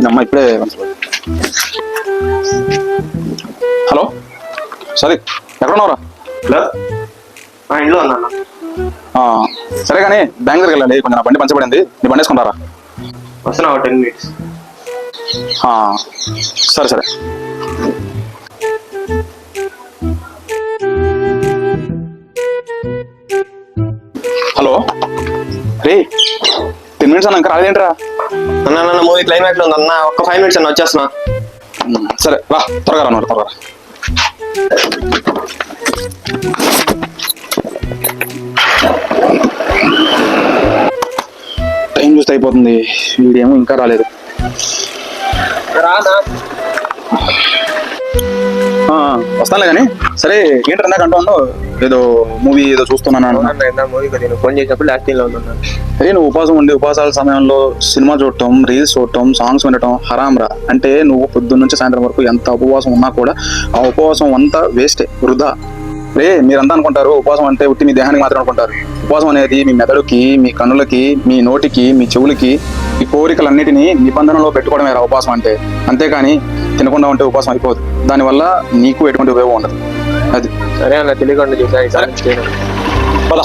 అమ్మ ఇప్పుడే. హలో సరే, ఎక్కడున్నావురా? హలో, ఇంట్లో ఉన్నా. సరే కానీ బ్యాంక్ దగ్గరికి వెళ్ళండి, కొంచెం నా బండి పంచబడింది, నీ బండి వేసుకుంటారా? వస్తున్నా, 10 minutes. సరే సరే. హలో రే, 10 minutes అన్న, ఇంకా రాలేంట్రా? అన్న మూవీ క్లైమాక్స్ ఉంది అన్న, ఒక్క 5 minutes అన్న వచ్చేస్తున్నా. సరే రా, త్వరగా రా, త్వరగా. టైం చూస్తే అయిపోతుంది, వీడేమో ఇంకా రాలేదు. వస్తానులే కానీ. సరే ఏంటి ఇందాక అంటూ ఉన్నావు, ఏదో మూవీ ఏదో చూస్తున్నాను. మూవీ ఫోన్ చేసినప్పుడు లాస్ట్ లో ఉన్నాను. అరే నువ్వు ఉపవాసం ఉండి ఉపవాసాల సమయంలో సినిమా చూడటం, రీల్స్ చూడటం, సాంగ్స్ వినటం హరాం రా. అంటే నువ్వు పొద్దున్న నుంచి సాయంత్రం వరకు ఎంత ఉపవాసం ఉన్నా కూడా ఆ ఉపవాసం అంతా వేస్టే, వృధా. రే మీరంతా అనుకుంటారు ఉపవాసం అంటే ఉట్టి మీ దేహానికి మాత్రం అనుకుంటారు. ఉపవాసం అనేది మీ మెదడుకి, మీ కన్నులకి, మీ నోటికి, మీ చెవులకి, ఈ కోరికలన్నిటినీ నిబంధనలో పెట్టుకోవడమే రా ఉపవాసం అంటే. అంతేకాని తినకుండా ఉంటే ఉపవాసం అయిపోదు. దానివల్ల నీకు ఎటువంటి ఉపయోగం ఉండదు. అది సరే అన్న, తెలియకుండా చూసా. పద.